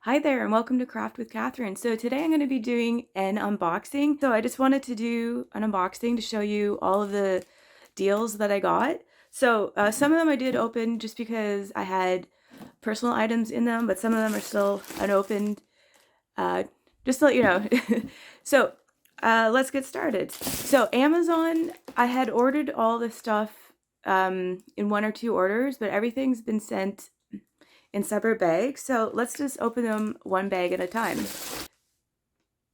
Hi there and welcome to Craft with Catherine. So today I'm going to be doing an unboxing. So I just wanted to do an unboxing to show you all of the deals that I got. So some of them I did open just because I had personal items in them, but some of them are still unopened. Just to let you know. So let's get started. So Amazon, I had ordered all this stuff in 1 or 2 orders, but everything's been sent in separate bags. So let's just open them one bag at a time.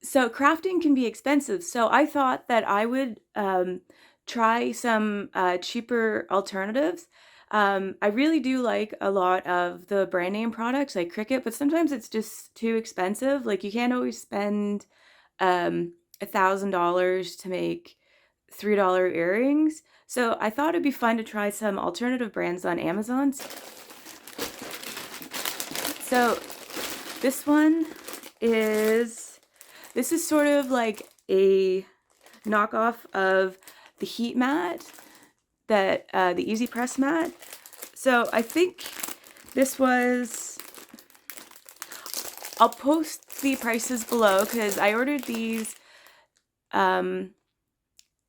So crafting can be expensive. So I thought that I would try some cheaper alternatives. I really do like a lot of the brand name products like Cricut, but sometimes it's just too expensive. Like you can't always spend $1,000 to make $3 earrings. So I thought it'd be fun to try some alternative brands on Amazon. So this one this is sort of like a knockoff of the heat mat, that the Easy Press mat. So I think this was, I'll post the prices below because I ordered these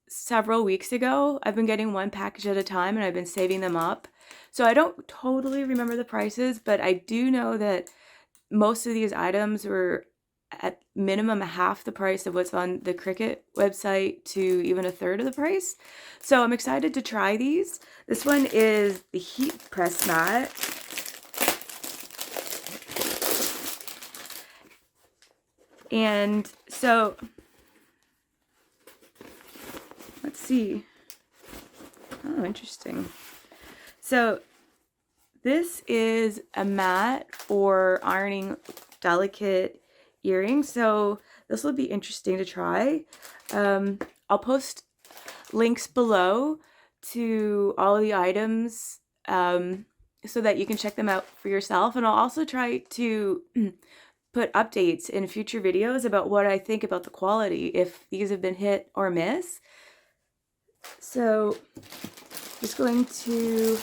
several weeks ago. I've been getting one package at a time and I've been saving them up. So I don't totally remember the prices, but I do know that most of these items were at minimum half the price of what's on the Cricut website to even a third of the price. So I'm excited to try these. This one is the heat press mat. And so let's see. Oh, interesting. So this is a mat for ironing delicate earrings. So this will be interesting to try. I'll post links below to all of the items so that you can check them out for yourself. And I'll also try to put updates in future videos about what I think about the quality, if these have been hit or miss. So just going to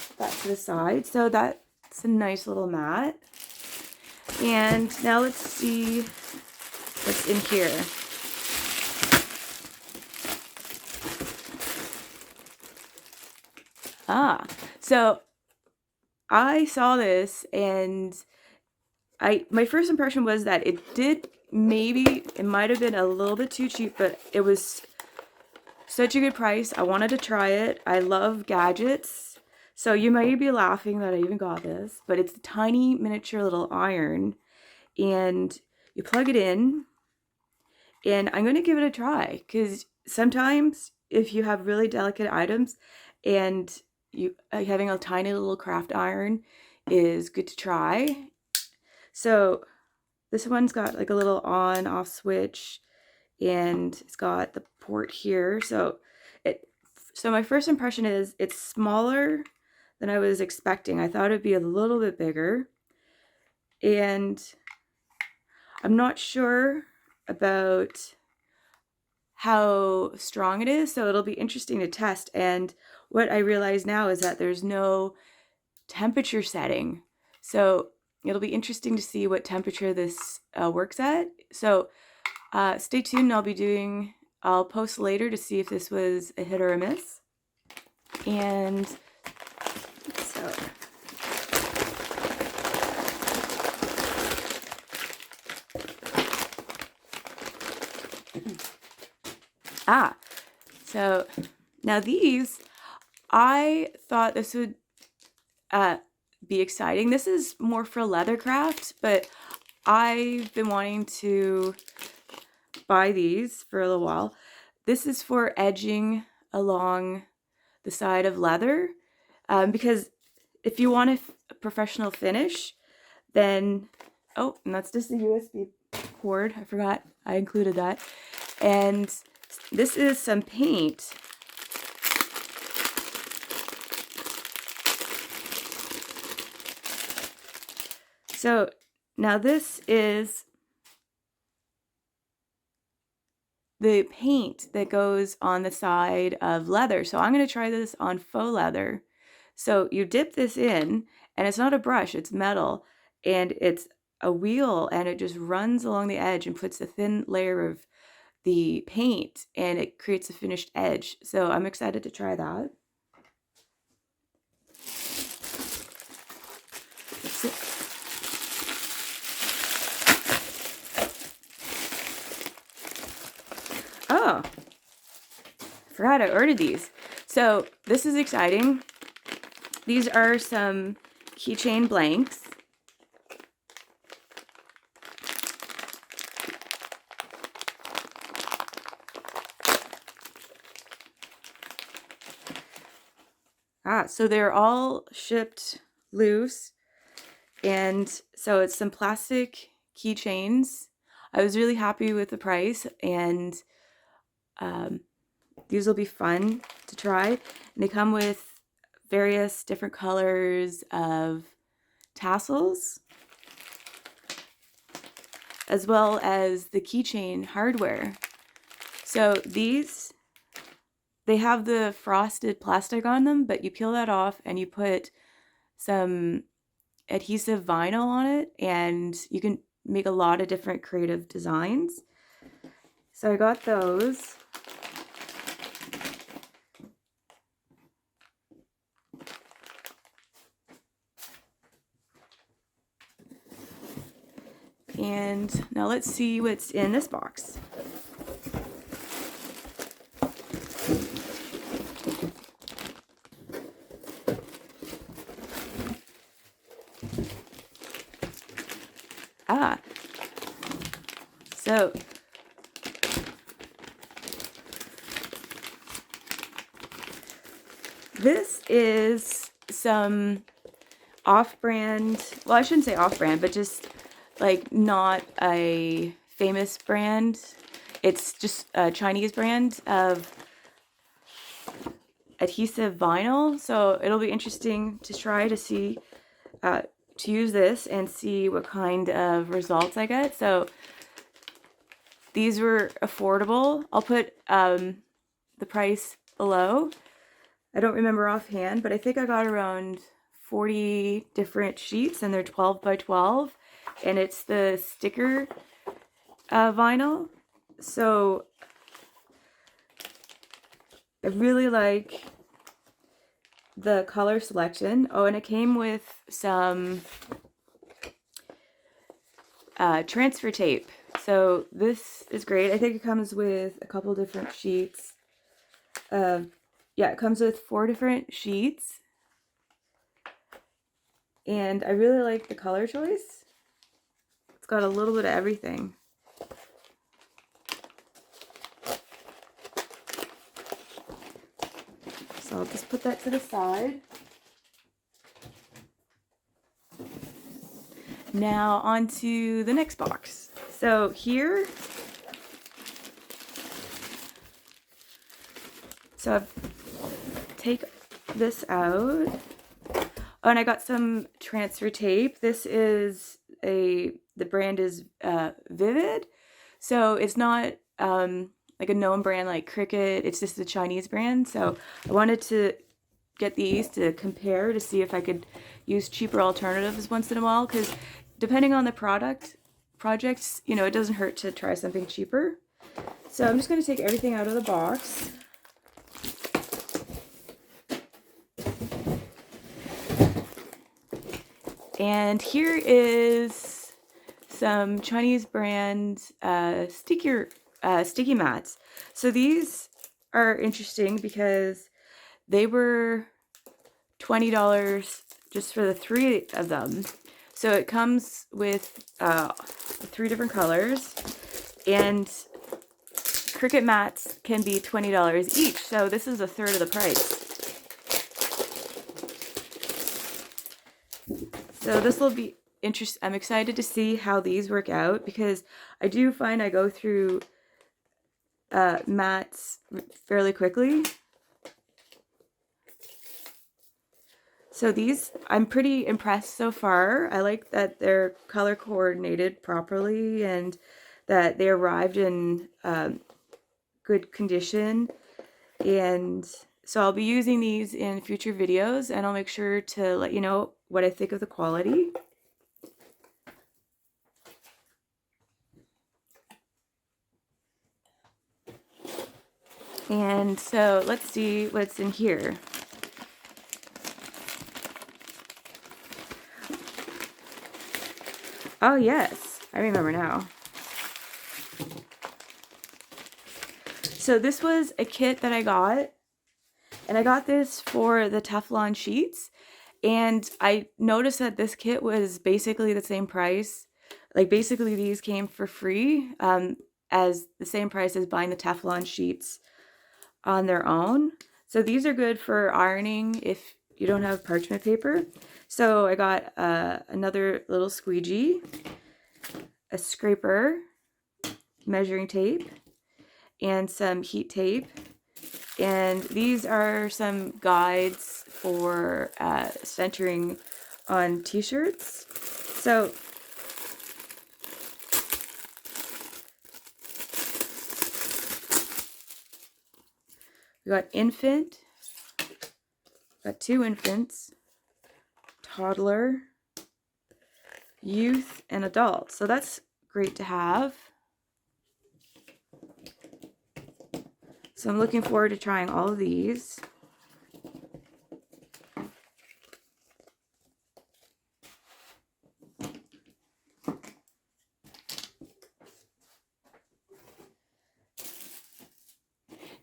put that to the side. So that's a nice little mat. And now let's see what's in here. So I saw this and my first impression was that it might have been a little bit too cheap, but it was such a good price. I wanted to try it. I love gadgets. So you might be laughing that I even got this, but it's a tiny miniature little iron and you plug it in, and I'm going to give it a try because sometimes if you have really delicate items and you having a tiny little craft iron is good to try. So this one's got like a little on off switch and it's got the port here. So my first impression is it's smaller than I was expecting. I thought it'd be a little bit bigger, and I'm not sure about how strong it is, so it'll be interesting to test. And what I realize now is that there's no temperature setting, so it'll be interesting to see what temperature this works at. So stay tuned. I'll post later to see if this was a hit or a miss. And so so now these, I thought this would be exciting. This is more for leather craft, but I've been wanting to buy these for a little while. This is for edging along the side of leather, because if you want a professional finish, then and that's just a USB cord. I forgot I included that. And this is some paint. So now this is the paint that goes on the side of leather. So I'm going to try this on faux leather. So you dip this in And it's not a brush, it's metal, and it's a wheel, and it just runs along the edge and puts a thin layer of the paint, and it creates a finished edge. So I'm excited to try that. Oh, forgot I ordered these. So this is exciting. These are some keychain blanks. So they're all shipped loose, and so it's some plastic keychains. I was really happy with the price, and these will be fun to try. And they come with various different colors of tassels, as well as the keychain hardware. So these, they have the frosted plastic on them, but you peel that off and you put some adhesive vinyl on it, and you can make a lot of different creative designs. So I got those. And now let's see what's in this box. So this is some off-brand, well, I shouldn't say off-brand, but just like not a famous brand. It's just a Chinese brand of adhesive vinyl. So it'll be interesting to try to see, to use this and see what kind of results I get. So these were affordable. I'll put the price below. I don't remember offhand, but I think I got around 40 different sheets, and they're 12 by 12, and it's the sticker vinyl. So I really like the color selection. Oh, and it came with some transfer tape. So this is great. I think it comes with a couple different sheets. Yeah, it comes with 4 different sheets. And I really like the color choice. It's got a little bit of everything. So I'll just put that to the side. Now on to the next box. So here, so I've take this out. Oh, and I got some transfer tape. This is the brand is Vivid. So it's not like a known brand like Cricut. It's just a Chinese brand. So I wanted to get these to compare to see if I could use cheaper alternatives once in a while, because depending on the projects, you know, it doesn't hurt to try something cheaper. So I'm just going to take everything out of the box. And here is some Chinese brand sticky mats. So these are interesting because they were $20 just for the 3 of them. So it comes with 3 different colors, and Cricut mats can be $20 each. So this is a third of the price. So this will be interesting. I'm excited to see how these work out, because I do find I go through mats fairly quickly. So these, I'm pretty impressed so far. I like that they're color coordinated properly and that they arrived in good condition. And so I'll be using these in future videos, and I'll make sure to let you know what I think of the quality. And so let's see what's in here. Oh yes, I remember now. So this was a kit that I got, and I got this for the Teflon sheets, and I noticed that this kit was basically the same price. Like basically these came for free, as the same price as buying the Teflon sheets on their own. So these are good for ironing if you don't have parchment paper. So I got another little squeegee, a scraper, measuring tape, and some heat tape. And these are some guides for centering on t-shirts. So we got infant, got 2 infants, toddler, youth, and adult. So that's great to have. So I'm looking forward to trying all of these.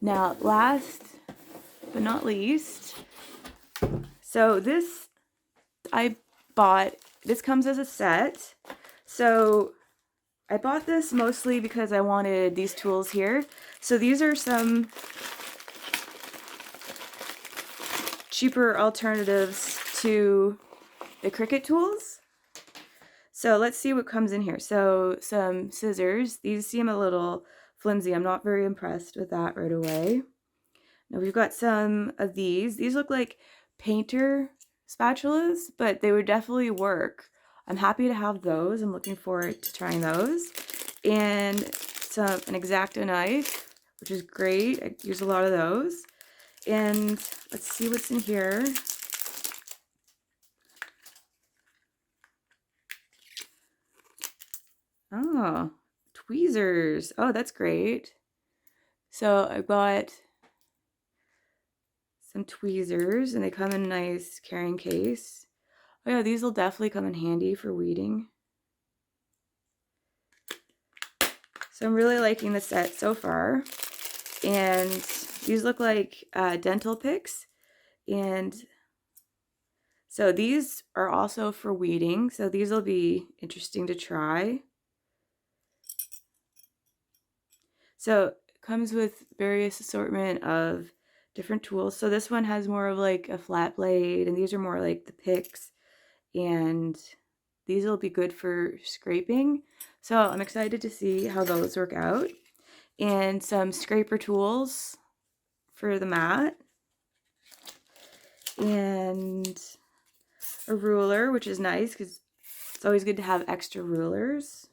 Now, last but not least, so this I bought, this comes as a set. So I bought this mostly because I wanted these tools here. So these are some cheaper alternatives to the Cricut tools. So let's see what comes in here. So some scissors. These seem a little flimsy. I'm not very impressed with that right away. Now we've got some of these. These look like painter spatulas, but they would definitely work. I'm happy to have those. I'm looking forward to trying those. And an X-Acto knife, which is great. I use a lot of those. And let's see what's in here. Oh, tweezers. Oh, that's great. So I got some tweezers, and they come in a nice carrying case. Oh yeah, these will definitely come in handy for weeding. So I'm really liking the set so far. And these look like dental picks. And so these are also for weeding. So these will be interesting to try. So it comes with various assortment of different tools. So this one has more of like a flat blade, and these are more like the picks. And these will be good for scraping. So I'm excited to see how those work out. And some scraper tools for the mat. And a ruler, which is nice because it's always good to have extra rulers.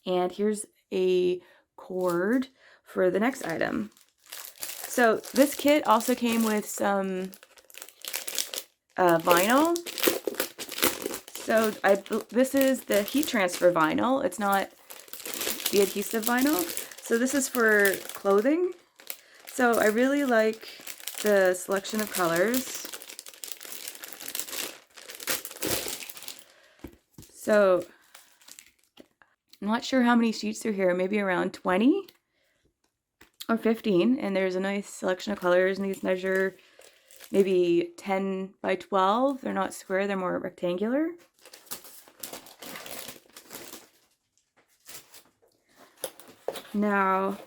And here's a cord for the next item. So this kit also came with some vinyl. So this is the heat transfer vinyl. It's not the adhesive vinyl. So this is for clothing. So I really like the selection of colors. So I'm not sure how many sheets are here, maybe around 20 or 15. And there's a nice selection of colors, and these measure maybe 10 by 12. They're not square, they're more rectangular. Now,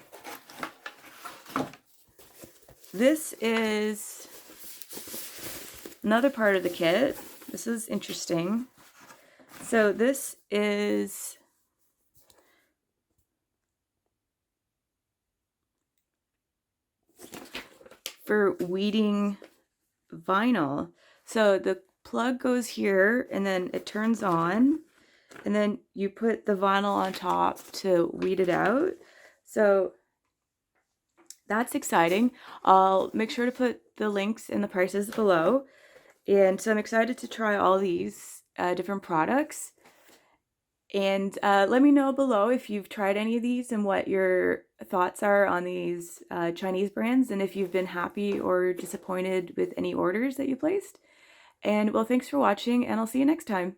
this is another part of the kit. This is interesting. So this is for weeding vinyl. So the plug goes here, and then it turns on, and then you put the vinyl on top to weed it out. So that's exciting. I'll make sure to put the links and the prices below. And so I'm excited to try all these different products. And let me know below if you've tried any of these and what your thoughts are on these Chinese brands, and if you've been happy or disappointed with any orders that you placed. And well, thanks for watching, and I'll see you next time.